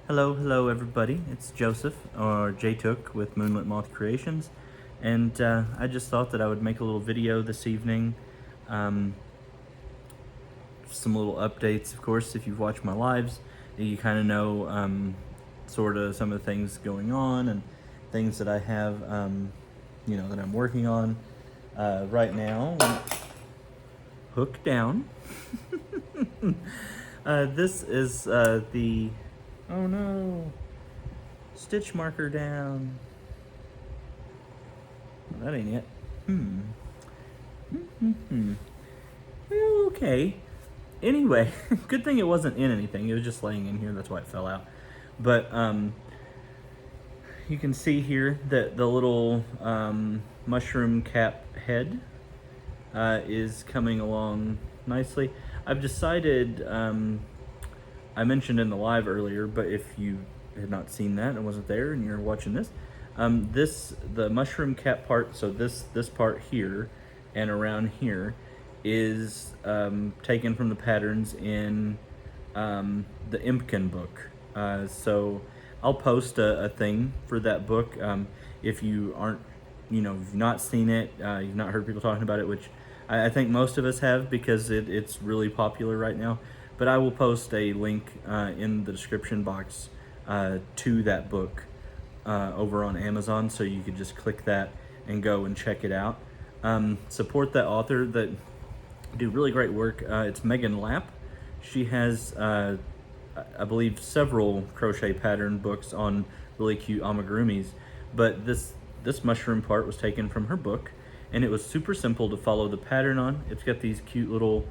Hello everybody. It's Joseph, or J-Took with Moonlit Moth Creations, and I just thought that I would make a little video this evening. Um, some little updates, of course. If you've watched my lives, you kind of know sort of some of the things going on and things that I have, that I'm working on right now. Hook down. This is the... Oh no! Stitch marker down. Well, that ain't it. Well, okay. Anyway, good thing it wasn't in anything. It was just laying in here. That's why it fell out. But you can see here that the little mushroom cap head is coming along nicely. I've decided. I mentioned in the live earlier, but if you had not seen that and wasn't there and you're watching this, the mushroom cap part, so this part here and around here is taken from the patterns in the Hickman book. So I'll post a thing for that book. If you aren't, you've not seen it, you've not heard people talking about it, which I think most of us have because it's really popular right now. But I will post a link in the description box to that book over on Amazon, so you could just click that and go and check it out. Support that author that do really great work. It's Megan Lapp. She has, I believe, several crochet pattern books on really cute amigurumis, but this mushroom part was taken from her book, and it was super simple to follow the pattern on. It's got these cute little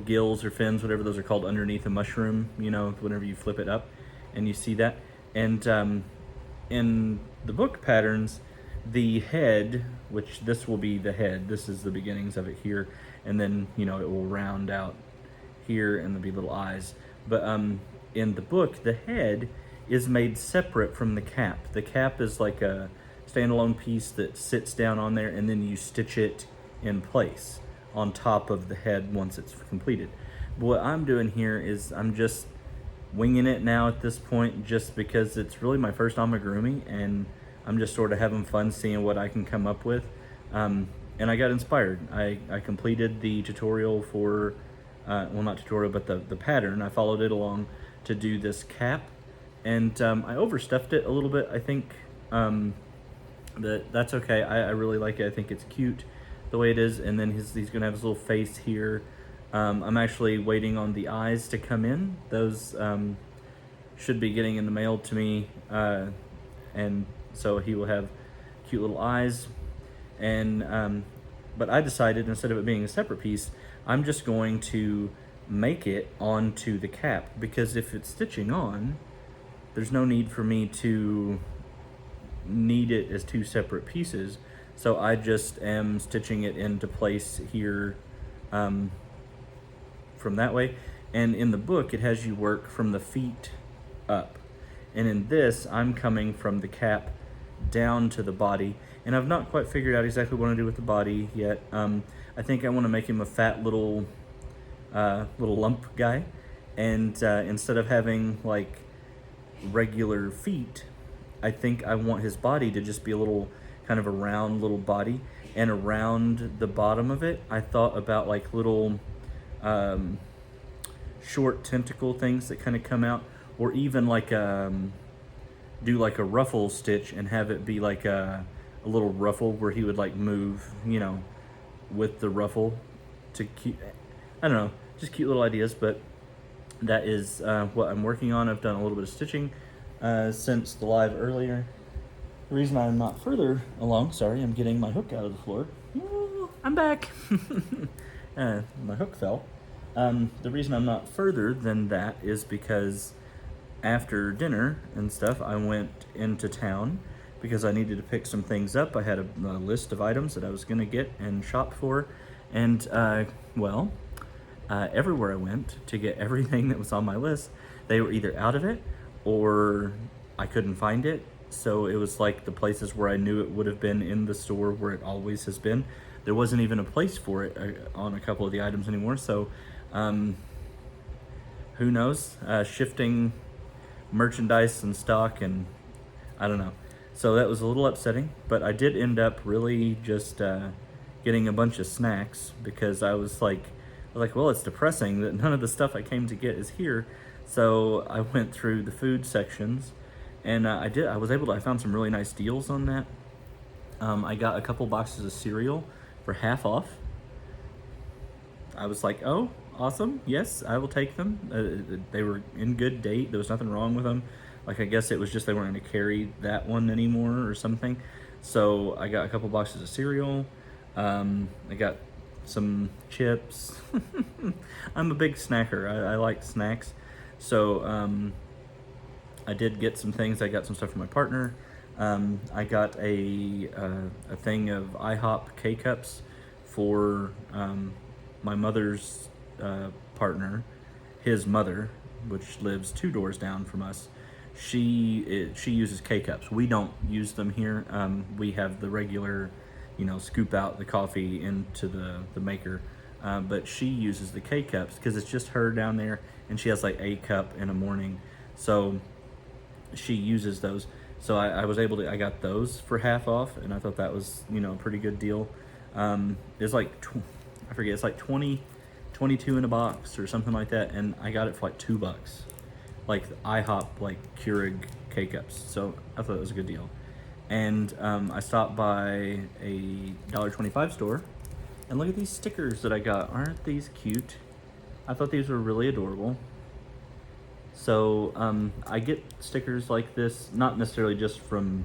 gills or fins, whatever those are called, underneath a mushroom, whenever you flip it up and you see that. And in the book patterns, the head, which this will be the head, this is the beginnings of it here, and then, it will round out here and there'll be little eyes. But in the book, the head is made separate from the cap. The cap is like a standalone piece that sits down on there, and then you stitch it in place on top of the head once it's completed. But what I'm doing here is I'm just winging it now at this point, just because it's really my first amigurumi, and I'm just sort of having fun seeing what I can come up with. And I got inspired. I completed the tutorial for, well, not tutorial, but the pattern. I followed it along to do this cap, and I overstuffed it a little bit. I think that's okay. I really like it. I think it's cute the way it is, and then he's gonna have his little face here. I'm actually waiting on the eyes to come in. Those should be getting in the mail to me, and so he will have cute little eyes. And but I decided, instead of it being a separate piece, I'm just going to make it onto the cap, because if it's stitching on, there's no need for me to knead it as two separate pieces. So I just am stitching it into place here from that way. And in the book, it has you work from the feet up. And in this, I'm coming from the cap down to the body. And I've not quite figured out exactly what I want to do with the body yet. I think I want to make him a fat little lump guy. And instead of having like regular feet, I think I want his body to just be a little kind of a round little body, and around the bottom of it I thought about like little short tentacle things that kind of come out, or even like do like a ruffle stitch and have it be like a little ruffle where he would like move, with the ruffle to keep, I don't know, just cute little ideas. But that is what I'm working on. I've done a little bit of stitching since the live earlier. The reason I'm not further along, sorry, I'm getting my hook out of the floor. Oh, I'm back. My hook fell. The reason I'm not further than that is because after dinner and stuff, I went into town because I needed to pick some things up. I had a list of items that I was gonna get and shop for. And everywhere I went to get everything that was on my list, they were either out of it or I couldn't find it. So it was like the places where I knew it would have been in the store where it always has been. There wasn't even a place for it on a couple of the items anymore. So who knows? Shifting merchandise in stock, and I don't know. So that was a little upsetting, but I did end up really just getting a bunch of snacks because well, it's depressing that none of the stuff I came to get is here. So I went through the food sections, and I found some really nice deals on that. I got a couple boxes of cereal for half off. I was like, oh, awesome, yes, I will take them. They were in good date, there was nothing wrong with them. Like, I guess it was just they weren't going to carry that one anymore or something. So I got a couple boxes of cereal. I got some chips. I'm a big snacker. I like snacks. So I did get some things. I got some stuff for my partner. I got a thing of IHOP K-Cups for my mother's partner, his mother, which lives 2 doors down from us. She uses K-Cups. We don't use them here. We have the regular, scoop out the coffee into the maker. But she uses the K-Cups because it's just her down there, and she has like a cup in the morning. So she uses those. So I got those for half off, and I thought that was, a pretty good deal. It's like, I forget, it's like 22 in a box or something like that, and I got it for like $2. Like IHOP, like Keurig K-Cups. So I thought it was a good deal. And I stopped by a $1.25 store, and look at these stickers that I got. Aren't these cute? I thought these were really adorable. So I get stickers like this, not necessarily just from,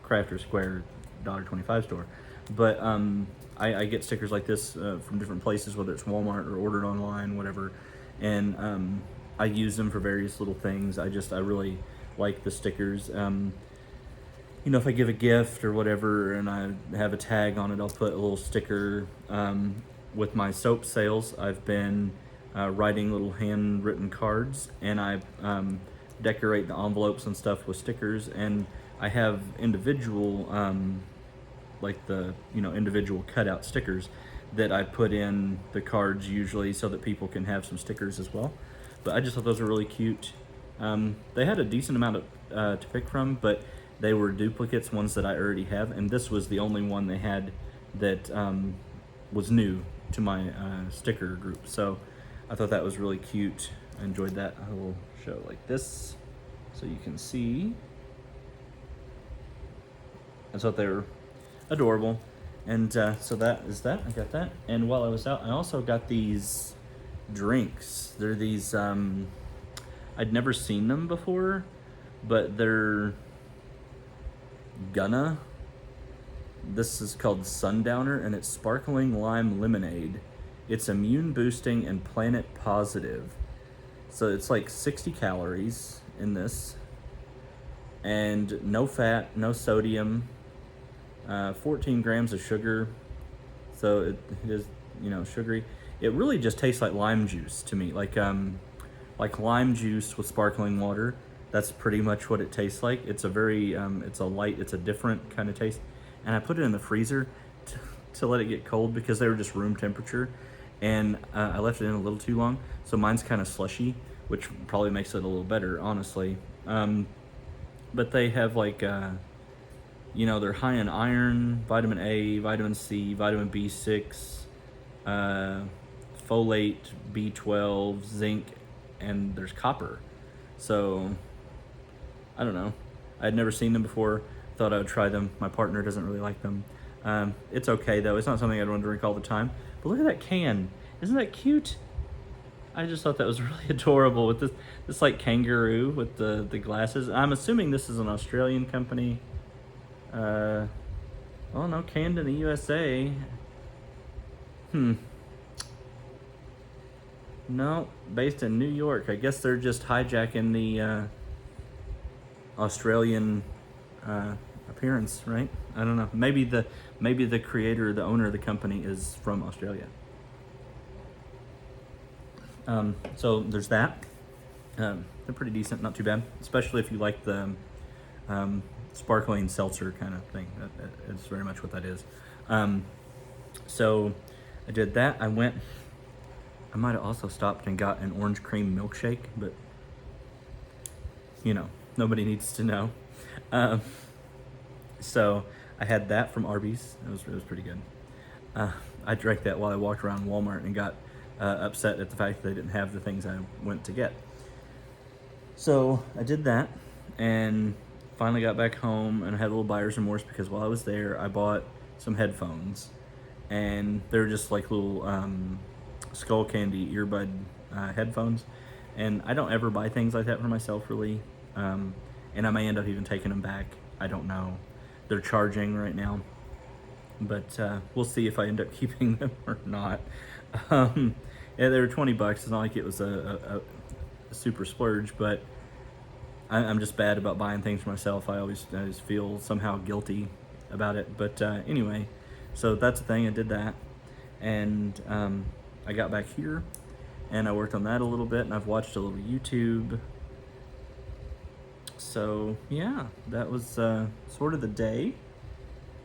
Craft or Square $1.25 store, but I get stickers like this from different places, whether it's Walmart or ordered online, whatever. And I use them for various little things. I really like the stickers. If I give a gift or whatever and I have a tag on it, I'll put a little sticker. With my soap sales, I've been writing little handwritten cards, and I decorate the envelopes and stuff with stickers, and I have individual individual cutout stickers that I put in the cards usually so that people can have some stickers as well. But I just thought those were really cute. They had a decent amount to pick from, but they were duplicates, ones that I already have, and this was the only one they had that was new to my sticker group. So I thought that was really cute. I enjoyed that. I will show it like this so you can see. I thought they were adorable. And so that is that. I got that. And while I was out, I also got these drinks. They're these, I'd never seen them before, but they're Gunna. This is called Sundowner, and it's sparkling lime lemonade. It's immune boosting and planet positive. So it's like 60 calories in this, and no fat, no sodium, 14 grams of sugar. So it is, sugary. It really just tastes like lime juice to me, like lime juice with sparkling water. That's pretty much what it tastes like. It's a very, it's a different kind of taste. And I put it in the freezer to let it get cold because they were just room temperature. And I left it in a little too long. So mine's kind of slushy, which probably makes it a little better, honestly. But they have they're high in iron, vitamin A, vitamin C, vitamin B6, folate, B12, zinc, and there's copper. So I don't know. I'd never seen them before. Thought I would try them. My partner doesn't really like them. It's okay though. It's not something I'd want to drink all the time. But look at that can. Isn't that cute? I just thought that was really adorable with this like kangaroo with the glasses. I'm assuming this is an Australian company. Oh no, canned in the USA. No, based in New York. I guess they're just hijacking the Australian appearance, right? I don't know. Maybe the creator, the owner of the company is from Australia. So there's that. They're pretty decent, not too bad, especially if you like the sparkling seltzer kind of thing. It's very much what that is. So I did that. I might have also stopped and got an orange cream milkshake, but nobody needs to know. Um, so I had that from Arby's. It was pretty good. I drank that while I walked around Walmart and got upset at the fact that they didn't have the things I went to get. So I did that and finally got back home, and I had a little buyer's remorse because while I was there, I bought some headphones, and they're just like little skull candy earbud headphones. And I don't ever buy things like that for myself, really. And I may end up even taking them back. I don't know. They're charging right now, but we'll see if I end up keeping them or not. Yeah, they were $20. It's not like it was a super splurge, but I'm just bad about buying things for myself. I always feel somehow guilty about it. But anyway, so that's the thing. I did that, and I got back here, and I worked on that a little bit, and I've watched a little YouTube. So yeah, that was sort of the day.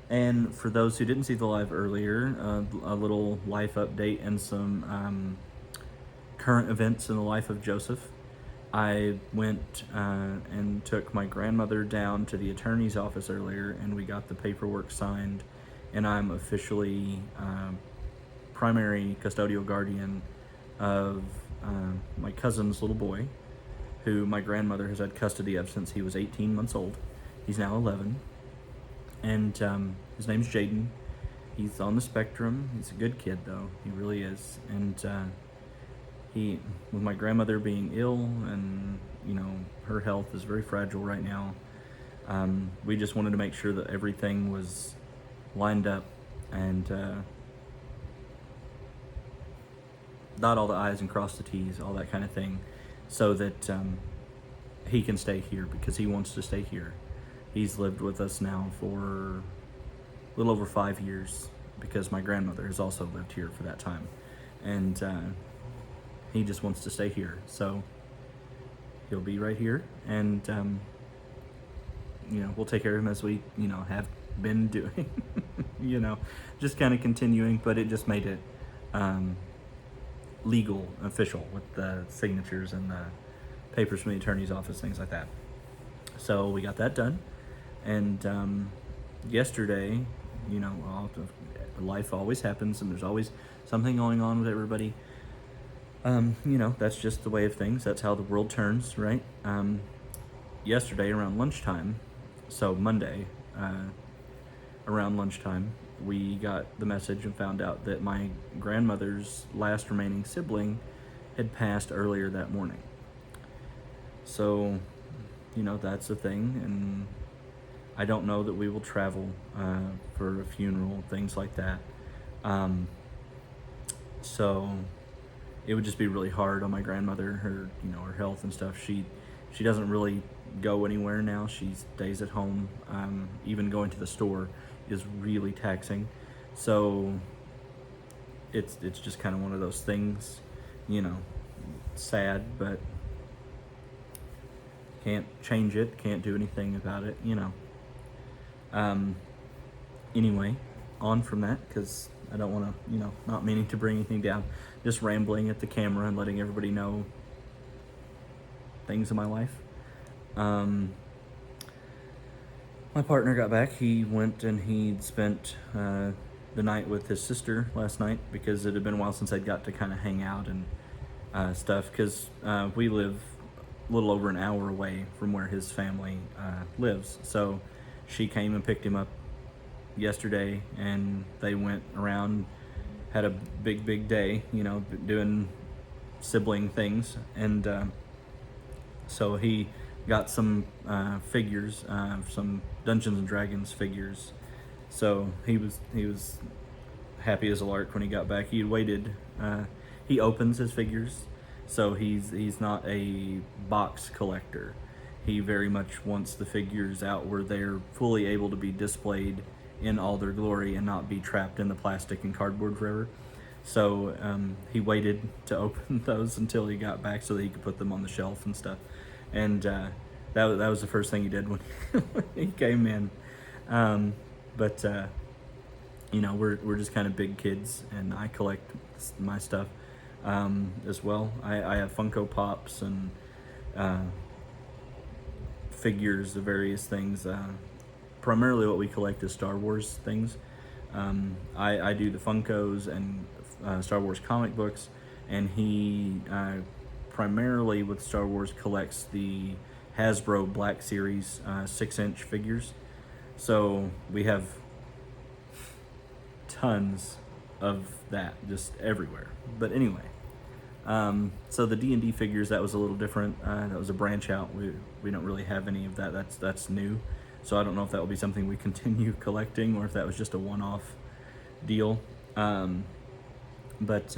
And for those who didn't see the live earlier, a little life update and some current events in the life of Joseph. I went and took my grandmother down to the attorney's office earlier, and we got the paperwork signed, and I'm officially primary custodial guardian of my cousin's little boy, who my grandmother has had custody of since he was 18 months old. He's now 11, and his name's Jaden. He's on the spectrum. He's a good kid, though. He really is. And he, with my grandmother being ill and, her health is very fragile right now, we just wanted to make sure that everything was lined up and dot all the I's and cross the T's, all that kind of thing, so that he can stay here because he wants to stay here. He's lived with us now for a little over 5 years because my grandmother has also lived here for that time. And he just wants to stay here. So he'll be right here, and we'll take care of him as we, have been doing. Just kind of continuing, but it just made it legal, official, with the signatures and the papers from the attorney's office, things like that. So we got that done, and yesterday, life always happens, and there's always something going on with everybody. That's just the way of things. That's how the world turns, right? Yesterday around lunchtime, so Monday, around lunchtime, we got the message and found out that my grandmother's last remaining sibling had passed earlier that morning. So, that's the thing, and I don't know that we will travel for a funeral, things like that. So it would just be really hard on my grandmother, her health and stuff. She doesn't really go anywhere now. She stays at home. Even going to the store is really taxing. So it's just kind of one of those things, sad, but can't change it, can't do anything about it, Anyway, on from that, because I don't want to, not meaning to bring anything down, just rambling at the camera and letting everybody know things in my life. My partner got back. He went and he'd spent the night with his sister last night because it had been a while since I'd got to kind of hang out and stuff, because we live a little over an hour away from where his family lives. So she came and picked him up yesterday, and they went around, had a big day, doing sibling things, and so he got some figures, some Dungeons and Dragons figures. So he was happy as a lark when he got back. He had waited. He opens his figures, so he's not a box collector. He very much wants the figures out where they're fully able to be displayed in all their glory and not be trapped in the plastic and cardboard forever. So he waited to open those until he got back so that he could put them on the shelf and stuff. And that was the first thing he did when he came in. But we're just kind of big kids, and I collect my stuff as well. I have Funko Pops and figures of various things. Primarily what we collect is Star Wars things. I do the Funkos and Star Wars comic books, and he primarily with Star Wars collects the Hasbro Black Series 6-inch figures. So we have tons of that just everywhere. But anyway, so the D&D figures, that was a little different. That was a branch out. We don't really have any of that. That's new. So I don't know if that will be something we continue collecting or if that was just a one-off deal. But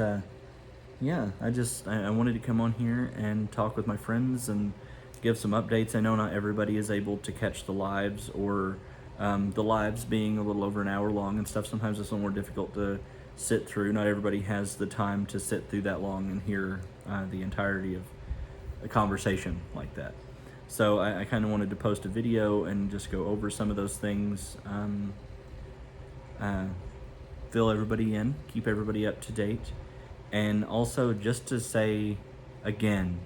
yeah, I wanted to come on here and talk with my friends and give some updates. I know not everybody is able to catch the lives, or the lives being a little over an hour long and stuff. Sometimes it's a little more difficult to sit through. Not everybody has the time to sit through that long and hear the entirety of a conversation like that. So I kind of wanted to post a video and just go over some of those things, fill everybody in, keep everybody up to date, and also just to say again,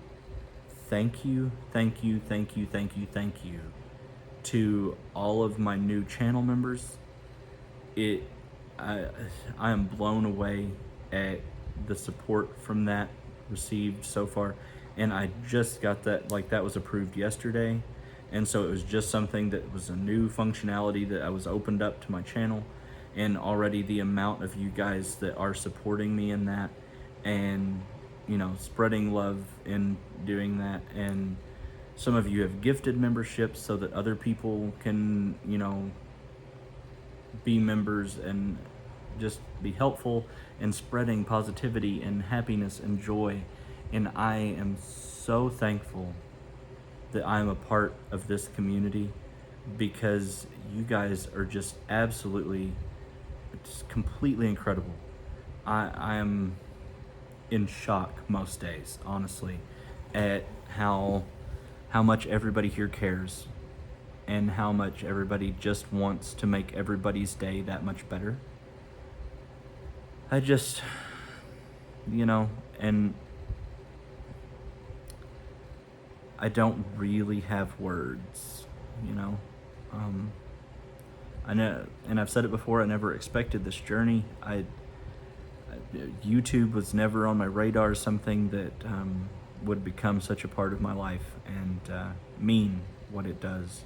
thank you to all of my new channel members. I am blown away at the support from that received so far. And I just got that, like, that was approved yesterday. And so it was just something that was a new functionality that I was opened up to my channel. And already the amount of you guys that are supporting me in that and, you know, spreading love in doing that. And some of you have gifted memberships so that other people can, you know, be members and just be helpful in spreading positivity and happiness and joy. And I am so thankful that I'm a part of this community, because you guys are just absolutely, just completely incredible. I am in shock most days, honestly, at how much everybody here cares and how much everybody just wants to make everybody's day that much better. I just, you know, and I don't really have words, you know. I know, and I've said it before, I never expected this journey. YouTube was never on my radar, something that would become such a part of my life and mean what it does.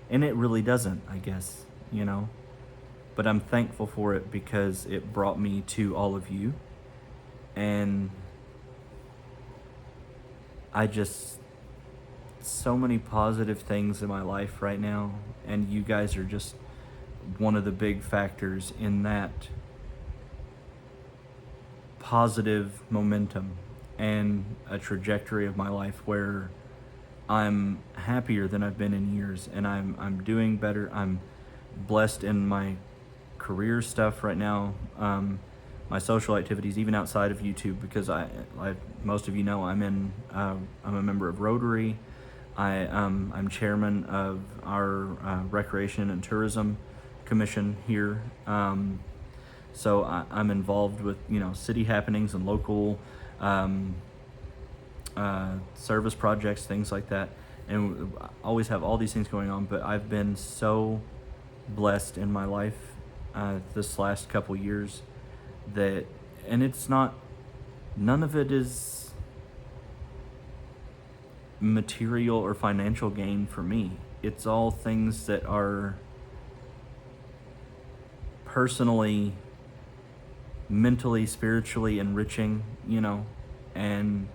And it really doesn't, I guess, you know. But I'm thankful for it because it brought me to all of you. And so many positive things in my life right now, and you guys are just one of the big factors in that positive momentum and a trajectory of my life where I'm happier than I've been in years, and I'm doing better. I'm blessed in my career stuff right now, my social activities, even outside of YouTube, because most of you know, I'm a member of Rotary. I'm chairman of our Recreation and Tourism Commission here. So I'm involved with, you know, city happenings and local service projects, things like that. And I always have all these things going on, but I've been so blessed in my life this last couple years and it's not, none of it is material or financial gain for me. It's all things that are personally, mentally, spiritually enriching, you know, and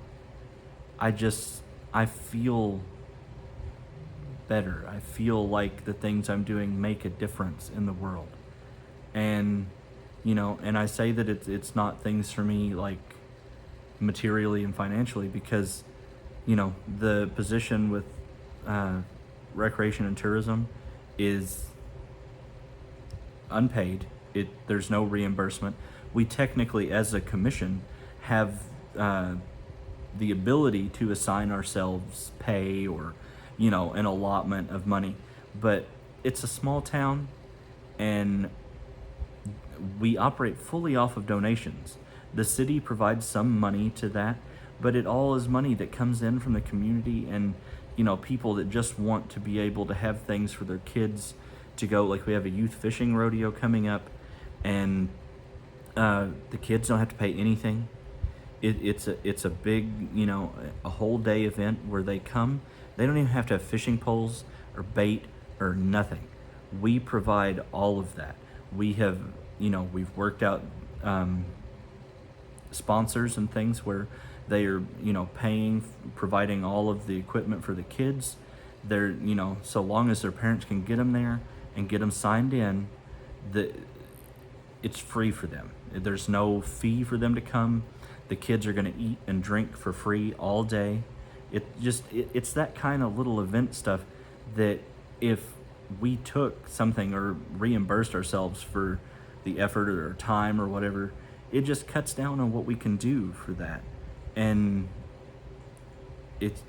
I feel better. I feel like the things I'm doing make a difference in the world. And, you know, and I say that it's not things for me like materially and financially, because, you know, the position with recreation and tourism is unpaid. There's no reimbursement. We technically, as a commission, have the ability to assign ourselves pay or, you know, an allotment of money, but it's a small town and we operate fully off of donations. The city provides some money to that, but it all is money that comes in from the community, and people that just want to be able to have things for their kids to go. Like, we have a youth fishing rodeo coming up, and the kids don't have to pay anything. It's a big, a whole day event where they come. They don't even have to have fishing poles or bait or nothing. We provide all of that. We have, we've worked out sponsors and things where they are, paying, providing all of the equipment for the kids. They're, so long as their parents can get them there and get them signed in, it's free for them. There's no fee for them to come. The kids are going to eat and drink for free all day. It's that kind of little event stuff that if we took something or reimbursed ourselves for the effort or time or whatever, it just cuts down on what we can do for that. And it's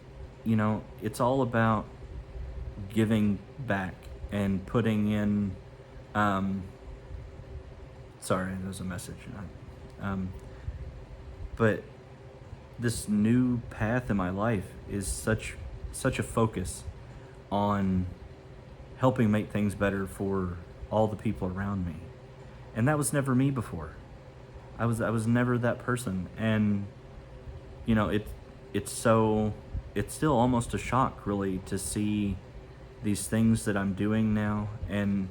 all about giving back and putting in, sorry, there's a message. But this new path in my life is such a focus on helping make things better for all the people around me. And that was never me before. I was never that person. And it's still almost a shock, really, to see these things that I'm doing now, and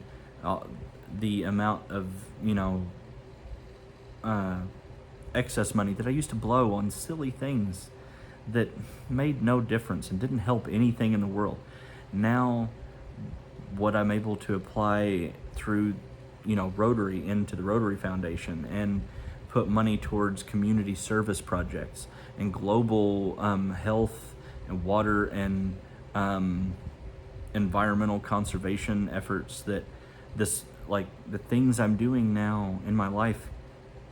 the amount of excess money that I used to blow on silly things that made no difference and didn't help anything in the world. Now, what I'm able to apply through, Rotary, into the Rotary Foundation, and put money towards community service projects and global health and water and environmental conservation efforts, that the things I'm doing now in my life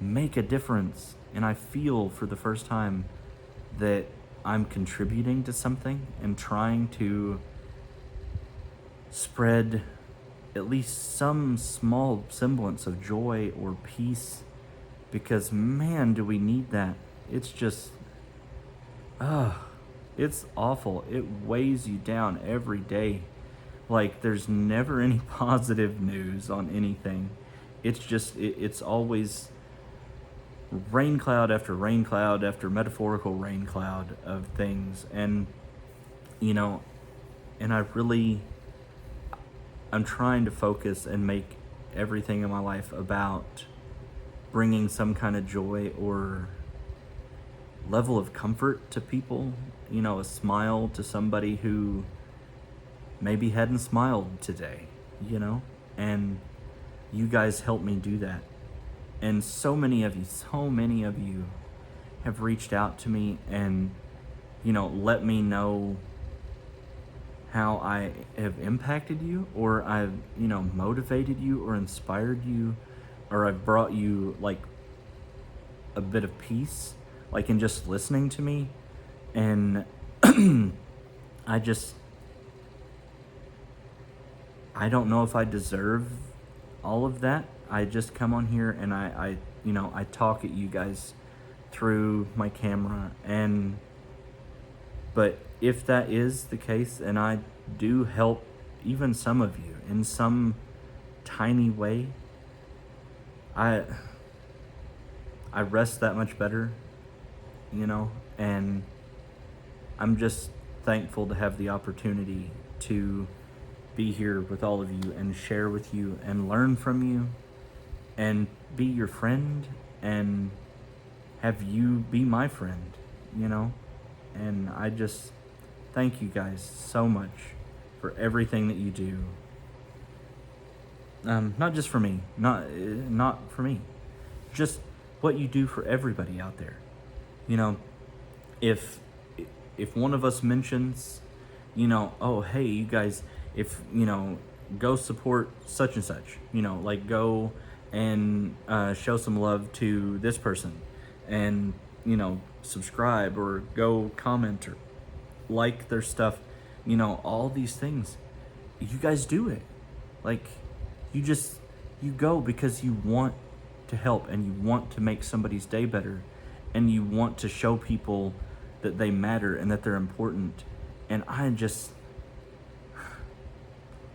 make a difference. And I feel for the first time that I'm contributing to something and trying to spread at least some small semblance of joy or peace, because man, do we need that. It's just, it's awful. It weighs you down every day. Like, there's never any positive news on anything. It's just, it's always rain cloud after rain cloud after metaphorical rain cloud of things. And and I'm trying to focus and make everything in my life about bringing some kind of joy or level of comfort to people, a smile to somebody who maybe hadn't smiled today, and you guys help me do that. And so many of you have reached out to me and, let me know how I have impacted you, or I've, motivated you or inspired you, or I've brought you like a bit of peace, like in just listening to me. And I don't know if I deserve all of that. I just come on here and I talk at you guys through my camera, but if that is the case, and I do help even some of you in some tiny way, I rest that much better, and I'm just thankful to have the opportunity to be here with all of you and share with you and learn from you and be your friend and have you be my friend, and I just thank you guys so much for everything that you do. Not just for me, not for me, just what you do for everybody out there. If one of us mentions, oh, hey, you guys, if, go support such and such, like go and show some love to this person and, subscribe or go comment or like their stuff, all these things. You guys do it. Like, you go because you want to help and you want to make somebody's day better and you want to show people that they matter and that they're important. And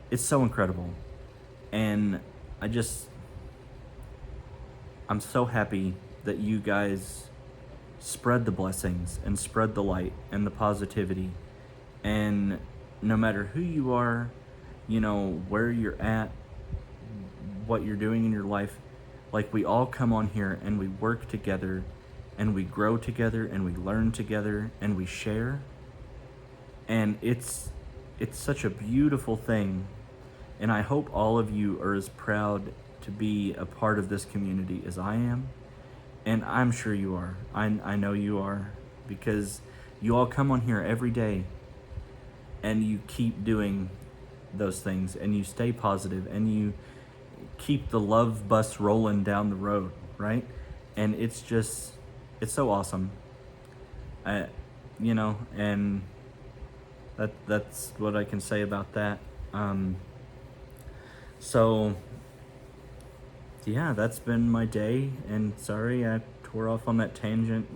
it's so incredible. And I'm so happy that you guys spread the blessings and spread the light and the positivity. And no matter who you are, where you're at, what you're doing in your life, like, we all come on here and we work together and we grow together and we learn together and we share. And it's such a beautiful thing. And I hope all of you are as proud to be a part of this community as I am. And I'm sure you are. I know you are, because you all come on here every day and you keep doing those things and you stay positive and you keep the love bus rolling down the road, right? And it's so awesome. And that's what I can say about that. So yeah, that's been my day, and sorry I tore off on that tangent,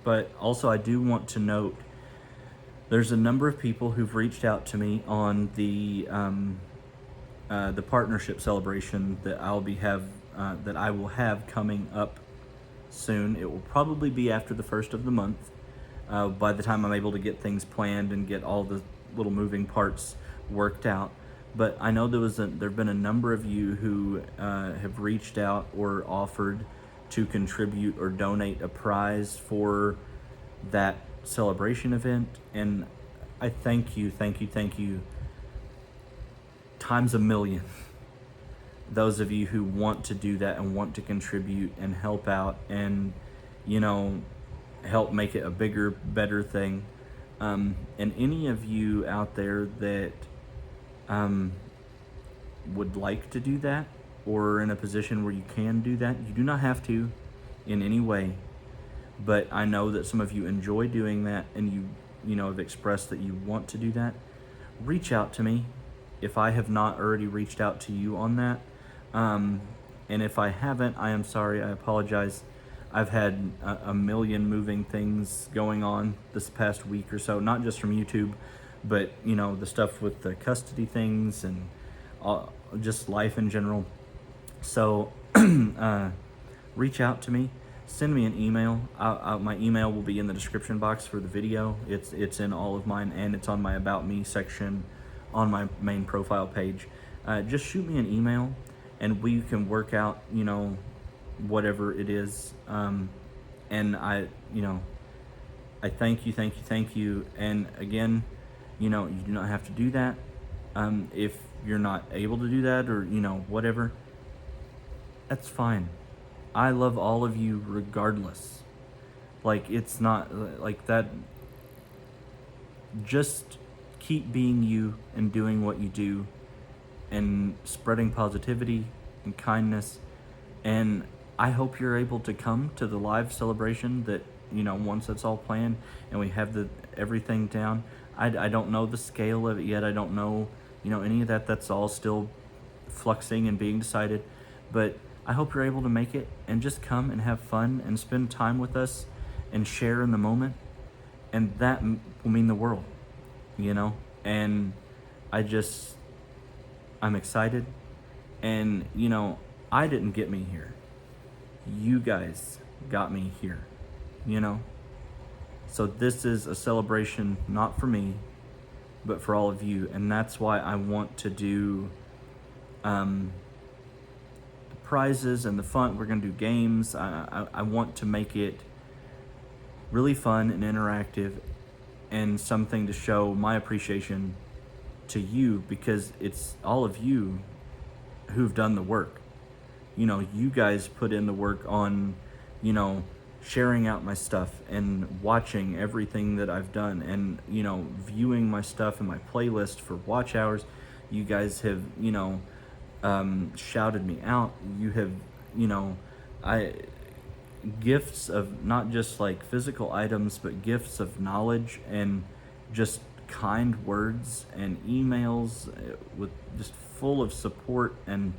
but also I do want to note there's a number of people who've reached out to me on the partnership celebration that I will have coming up soon. It will probably be after the first of the month, by the time I'm able to get things planned and get all the little moving parts worked out. But I know there've been a number of you who have reached out or offered to contribute or donate a prize for that celebration event, and I thank you times a million, those of you who want to do that and want to contribute and help out and help make it a bigger, better thing. And any of you out there that would like to do that, or in a position where you can do that, you do not have to in any way. But I know that some of you enjoy doing that, and you have expressed that you want to do that. Reach out to me if I have not already reached out to you on that. And if I haven't, I am sorry, I apologize. I've had a million moving things going on this past week or so, not just from YouTube, but the stuff with the custody things and just life in general. So reach out to me, send me an email. My email will be in the description box for the video. It's in all of mine, and it's on my About Me section on my main profile page. Just shoot me an email and we can work out whatever it is. And I thank you. And again, you do not have to do that. If you're not able to do that, or whatever, that's fine. I love all of you regardless. Like, it's not like that. Just keep being you and doing what you do and spreading positivity and kindness. And I hope you're able to come to the live celebration that, once it's all planned and we have everything down. I don't know the scale of it yet. I don't know, any of that. That's all still fluxing and being decided. But I hope you're able to make it and just come and have fun and spend time with us and share in the moment. And that will mean the world, And I'm excited. And, I didn't get me here. You guys got me here, So this is a celebration not for me, but for all of you. And that's why I want to do the prizes and the fun. We're going to do games. I want to make it really fun and interactive and something to show my appreciation to you, because it's all of you who've done the work. You guys put in the work on, sharing out my stuff and watching everything that I've done and, viewing my stuff in my playlist for watch hours. You guys have, shouted me out. You have, gifts of not just like physical items, but gifts of knowledge and just kind words and emails with just full of support. And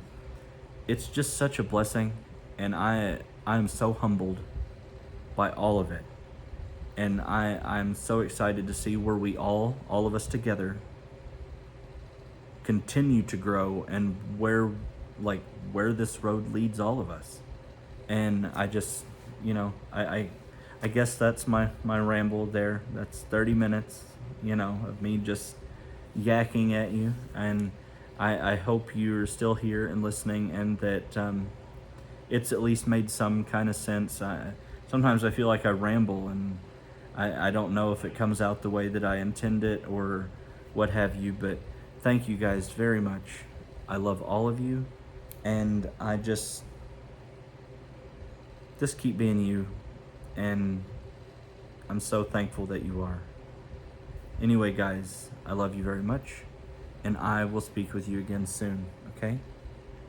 it's just such a blessing, and I'm so humbled by all of it. And I'm so excited to see where we all of us together, continue to grow, and where this road leads all of us. And I just, I guess that's my ramble there. That's 30 minutes, of me just yakking at you. And I hope you're still here and listening, and that it's at least made some kind of sense. Sometimes I feel like I ramble, and I don't know if it comes out the way that I intend it or what have you, but thank you guys very much. I love all of you, and I just keep being you, and I'm so thankful that you are. Anyway, guys, I love you very much, and I will speak with you again soon, okay?